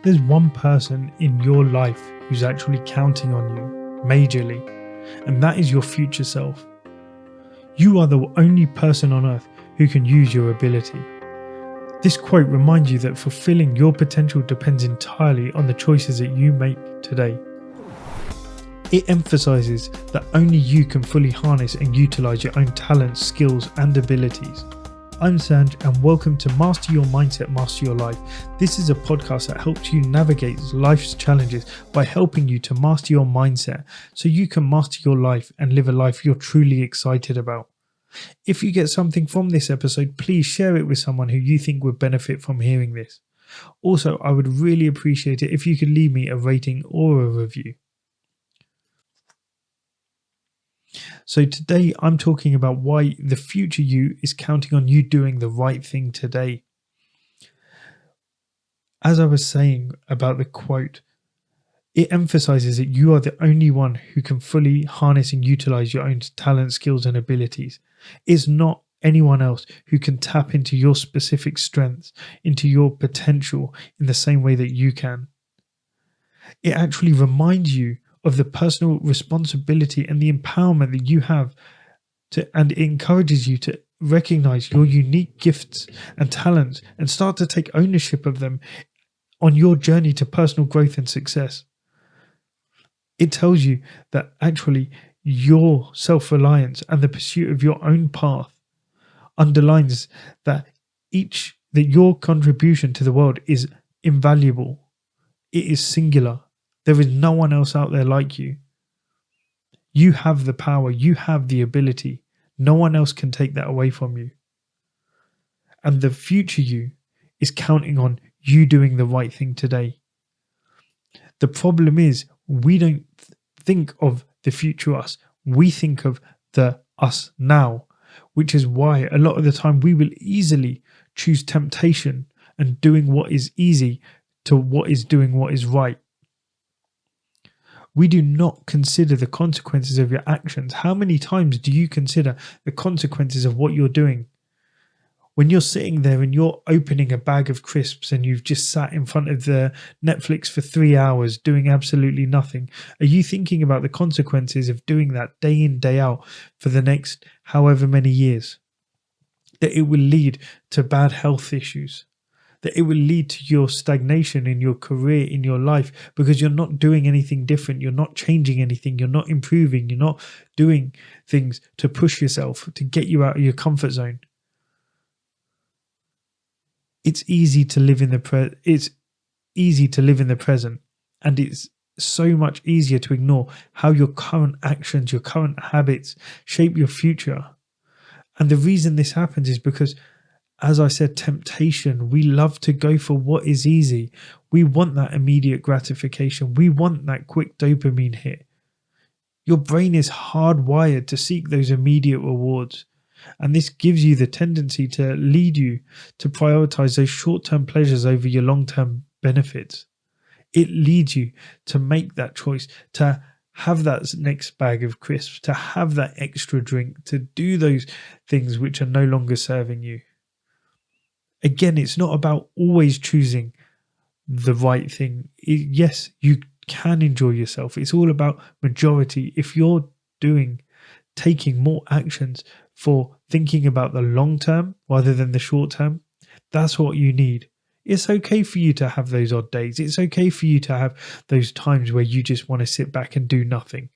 There's one person in your life who's actually counting on you majorly, and that is your future self. You are the only person on earth who can use your ability. This quote reminds you that fulfilling your potential depends entirely on the choices that you make today. It emphasizes that only you can fully harness and utilize your own talents, skills, and abilities. I'm Sanj, and welcome to Master Your Mindset, Master Your Life. This is a podcast that helps you navigate life's challenges by helping you to master your mindset so you can master your life and live a life you're truly excited about. If you get something from this episode, please share it with someone who you think would benefit from hearing this. Also, I would really appreciate it if you could leave me a rating or a review. So today I'm talking about why the future you is counting on you doing the right thing today. As I was saying about the quote, it emphasizes that you are the only one who can fully harness and utilize your own talent, skills, and abilities. It's not anyone else who can tap into your specific strengths, into your potential in the same way that you can. It actually reminds you of the personal responsibility and the empowerment that you have and it encourages you to recognize your unique gifts and talents and start to take ownership of them on your journey to personal growth and success. It tells you that actually your self-reliance and the pursuit of your own path underlines that your contribution to the world is invaluable. It is singular. There is no one else out there like you. You have the power. You have the ability. No one else can take that away from you. And the future you is counting on you doing the right thing today. The problem is we don't think of the future us. We think of the us now, which is why a lot of the time we will easily choose temptation and doing what is easy to what is doing what is right. We do not consider the consequences of your actions. How many times do you consider the consequences of what you're doing? When you're sitting there and you're opening a bag of crisps and you've just sat in front of the Netflix for 3 hours doing absolutely nothing, are you thinking about the consequences of doing that day in, day out for the next however many years? That it will lead to bad health issues. That it will lead to your stagnation in your career, in your life, because you're not doing anything different. You're not changing anything. You're not improving. You're not doing things to push yourself, to get you out of your comfort zone. It's easy to live in the present, and it's so much easier to ignore how your current actions, your current habits shape your future. And the reason this happens is because, as I said, temptation. We love to go for what is easy. We want that immediate gratification. We want that quick dopamine hit. Your brain is hardwired to seek those immediate rewards. And this gives you the tendency to lead you to prioritize those short-term pleasures over your long-term benefits. It leads you to make that choice, to have that next bag of crisps, to have that extra drink, to do those things which are no longer serving you. Again, it's not about always choosing the right thing. Yes, you can enjoy yourself. It's all about majority. If you're taking more actions for thinking about the long term rather than the short term, that's what you need. It's okay for you to have those odd days. It's okay for you to have those times where you just want to sit back and do nothing.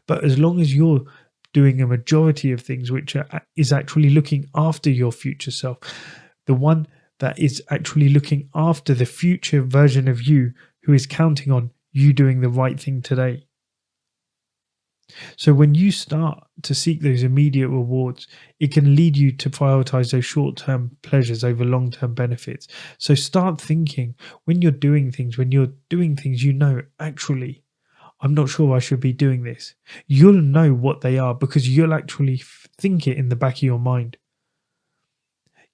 But as long as you're doing a majority of things which is actually looking after your future self, the one that is actually looking after the future version of you who is counting on you doing the right thing today. So when you start to seek those immediate rewards, it can lead you to prioritize those short-term pleasures over long-term benefits. So start thinking when you're doing things, actually, I'm not sure I should be doing this. You'll know what they are because you'll actually think it in the back of your mind.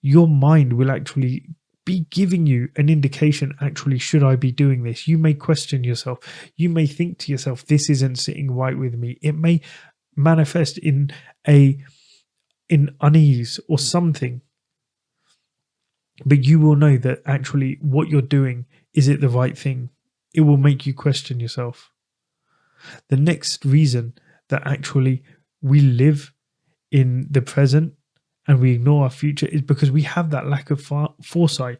Your mind will actually be giving you an indication, actually, should I be doing this? You may question yourself. You may think to yourself, this isn't sitting right with me. It may manifest in unease or something. But you will know that actually what you're doing, is it the right thing? It will make you question yourself. The next reason that actually we live in the present and we ignore our future is because we have that lack of foresight.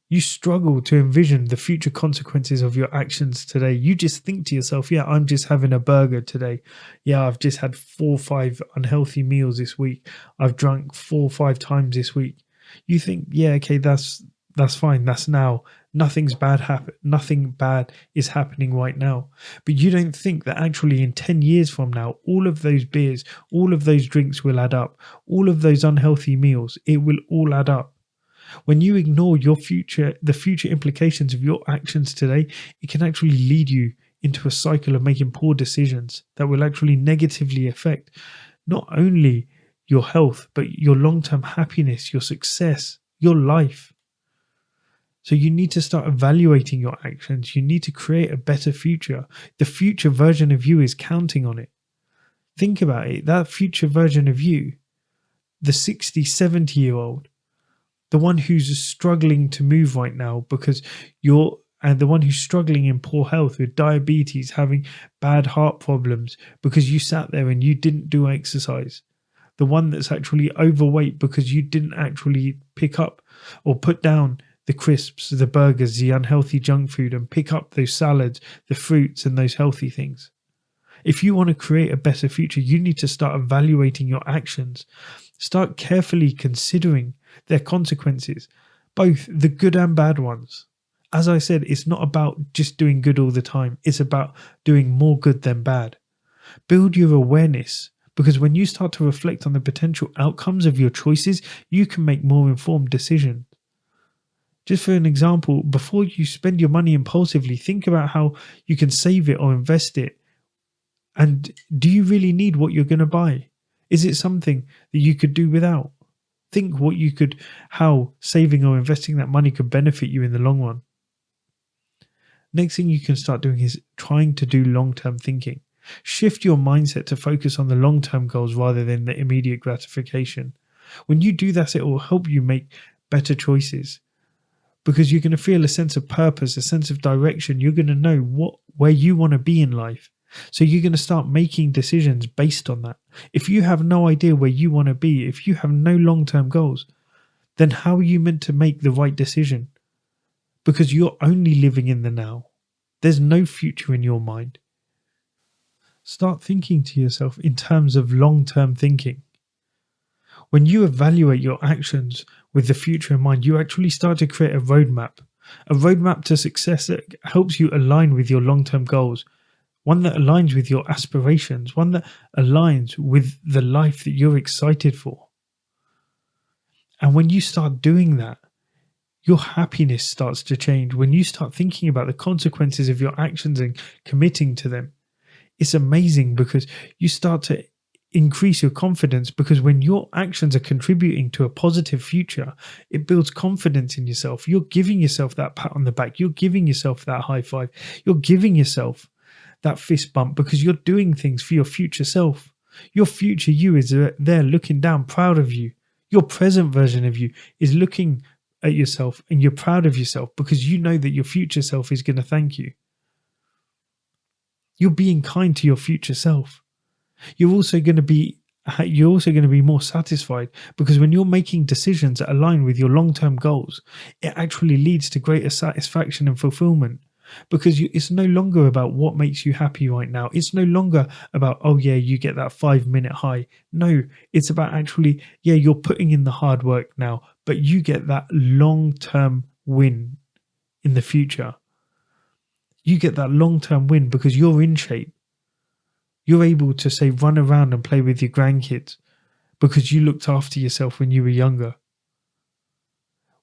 You struggle to envision the future consequences of your actions today. You just think to yourself, yeah, I'm just having a burger today. Yeah, I've just had 4 or 5 unhealthy meals this week. I've drunk 4 or 5 times this week. You think, yeah, okay, that's fine. That's now. Nothing bad is happening right now. But you don't think that actually in 10 years from now, all of those beers, all of those drinks will add up. All of those unhealthy meals, it will all add up. When you ignore the future implications of your actions today, it can actually lead you into a cycle of making poor decisions that will actually negatively affect not only your health, but your long-term happiness, your success, your life. So you need to start evaluating your actions. You need to create a better future. The future version of you is counting on it. Think about it. That future version of you, the 60, 70-year-old, the one who's struggling to move right now because and the one who's struggling in poor health with diabetes, having bad heart problems because you sat there and you didn't do exercise. The one that's actually overweight because you didn't actually pick up or put down the crisps, the burgers, the unhealthy junk food, and pick up those salads, the fruits, and those healthy things. If you want to create a better future, you need to start evaluating your actions. Start carefully considering their consequences, both the good and bad ones. As I said, it's not about just doing good all the time. It's about doing more good than bad. Build your awareness, because when you start to reflect on the potential outcomes of your choices, you can make more informed decisions. Just for an example, before you spend your money impulsively, think about how you can save it or invest it. And do you really need what you're going to buy? Is it something that you could do without? Think how saving or investing that money could benefit you in the long run. Next thing you can start doing is trying to do long-term thinking. Shift your mindset to focus on the long-term goals rather than the immediate gratification. When you do that, it will help you make better choices, because you're going to feel a sense of purpose, a sense of direction. You're going to know where you want to be in life. So you're going to start making decisions based on that. If you have no idea where you want to be, if you have no long-term goals, then how are you meant to make the right decision? Because you're only living in the now. There's no future in your mind. Start thinking to yourself in terms of long-term thinking. When you evaluate your actions with the future in mind, you actually start to create a roadmap to success that helps you align with your long-term goals, one that aligns with your aspirations, one that aligns with the life that you're excited for. And when you start doing that, your happiness starts to change. When you start thinking about the consequences of your actions and committing to them, it's amazing, because you start to increase your confidence, because when your actions are contributing to a positive future, it builds confidence in yourself. You're giving yourself that pat on the back. You're giving yourself that high five. You're giving yourself that fist bump, because you're doing things for your future self. Your future you is there looking down, proud of you. Your present version of you is looking at yourself and you're proud of yourself, because you know that your future self is going to thank you. You're being kind to your future self. You're also going to be more satisfied, because when you're making decisions that align with your long-term goals, it actually leads to greater satisfaction and fulfillment, because it's no longer about what makes you happy right now. It's no longer about, oh yeah, you get that 5-minute high. No, it's about actually, yeah, you're putting in the hard work now, but you get that long-term win in the future. You get that long-term win because you're in shape. You're able to, say, run around and play with your grandkids because you looked after yourself when you were younger.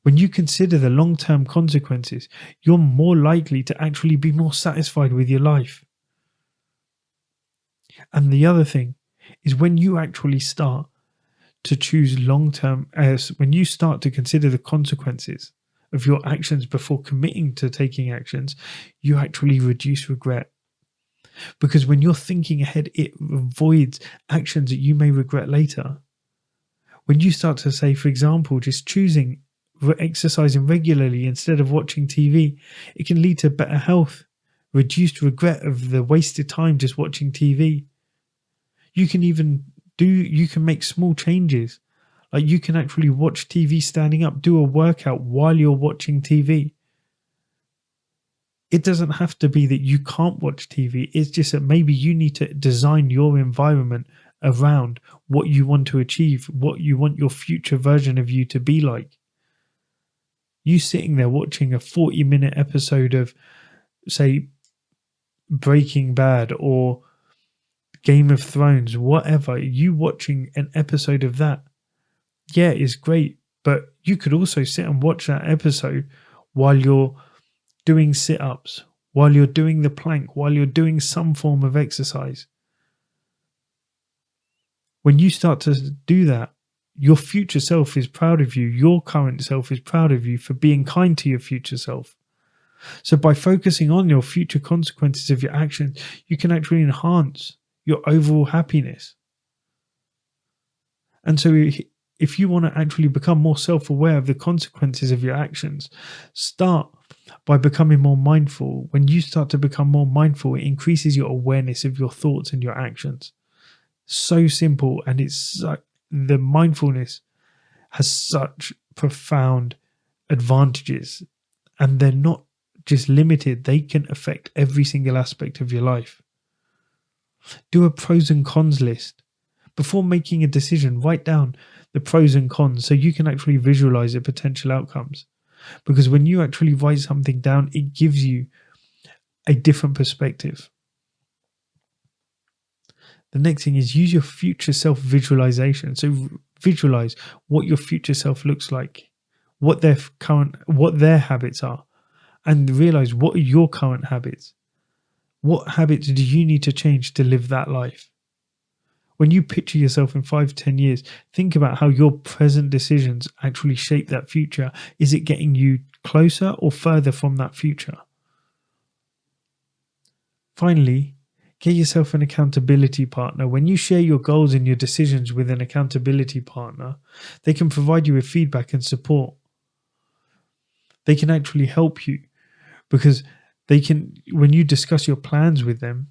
When you consider the long-term consequences, you're more likely to actually be more satisfied with your life. And the other thing is, when you actually start to choose long-term, when you start to consider the consequences of your actions before committing to taking actions, you actually reduce regret. Because when you're thinking ahead, it avoids actions that you may regret later. When you start to, say, for example, just choosing exercising regularly instead of watching TV, it can lead to better health, reduced regret of the wasted time just watching TV. You can make small changes. Like you can actually watch TV standing up, do a workout while you're watching TV. It doesn't have to be that you can't watch TV. It's just that maybe you need to design your environment around what you want to achieve, what you want your future version of you to be like. You sitting there watching a 40-minute episode of, say, Breaking Bad or Game of Thrones, whatever, you watching an episode of that, yeah, it's great. But you could also sit and watch that episode while you're doing sit-ups, while you're doing the plank, while you're doing some form of exercise. When you start to do that, your future self is proud of you. Your current self is proud of you for being kind to your future self. So by focusing on your future consequences of your actions, you can actually enhance your overall happiness. And so if you want to actually become more self-aware of the consequences of your actions, start by becoming more mindful. When you start to become more mindful, it increases your awareness of your thoughts and your actions. So simple, and the mindfulness has such profound advantages, and they're not just limited, they can affect every single aspect of your life. Do a pros and cons list. Before making a decision, write down the pros and cons so you can actually visualize the potential outcomes. Because when you actually write something down, it gives you a different perspective. The next thing is use your future self visualization. So visualize what your future self looks like, what their habits are, and realize what are your current habits. What habits do you need to change to live that life? When you picture yourself in 5-10 years, think about how your present decisions actually shape that future. Is it getting you closer or further from that future? Finally, get yourself an accountability partner. When you share your goals and your decisions with an accountability partner, they can provide you with feedback and support. They can actually help you because when you discuss your plans with them,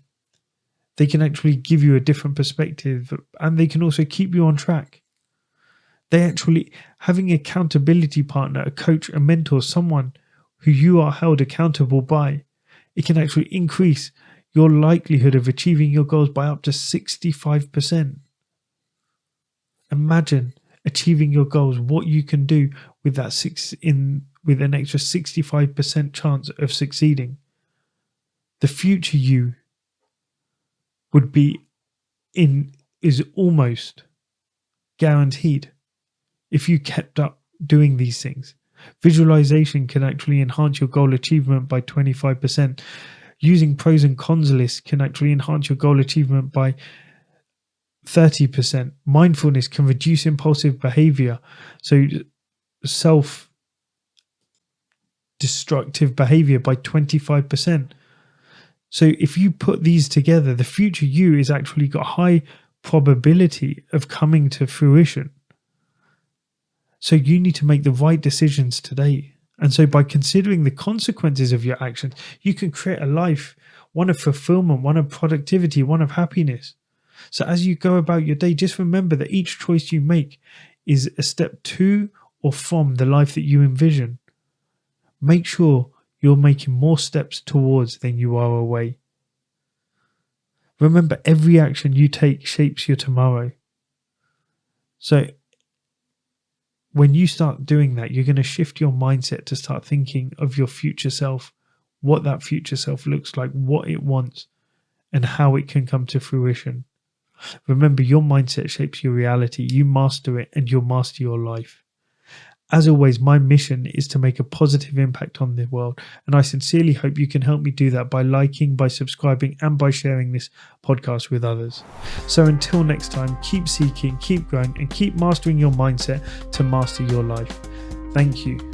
they can actually give you a different perspective, and they can also keep you on track. Having an accountability partner, a coach, a mentor, someone who you are held accountable by, it can actually increase your likelihood of achieving your goals by up to 65%. Imagine achieving your goals, what you can do with with an extra 65% chance of succeeding. The future you would be is almost guaranteed if you kept up doing these things. Visualization can actually enhance your goal achievement by 25%. Using pros and cons lists can actually enhance your goal achievement by 30%. Mindfulness can reduce impulsive behavior, so self-destructive behavior by 25%. So if you put these together, the future you is actually got high probability of coming to fruition. So you need to make the right decisions today. And so by considering the consequences of your actions, you can create a life, one of fulfillment, one of productivity, one of happiness. So as you go about your day, just remember that each choice you make is a step to or from the life that you envision. Make sure you're making more steps towards than you are away. Remember, every action you take shapes your tomorrow. So when you start doing that, you're going to shift your mindset to start thinking of your future self, what that future self looks like, what it wants, and how it can come to fruition. Remember, your mindset shapes your reality. You master it and you'll master your life. As always, my mission is to make a positive impact on the world, and I sincerely hope you can help me do that by liking, by subscribing, and by sharing this podcast with others. So until next time, keep seeking, keep growing, and keep mastering your mindset to master your life. Thank you.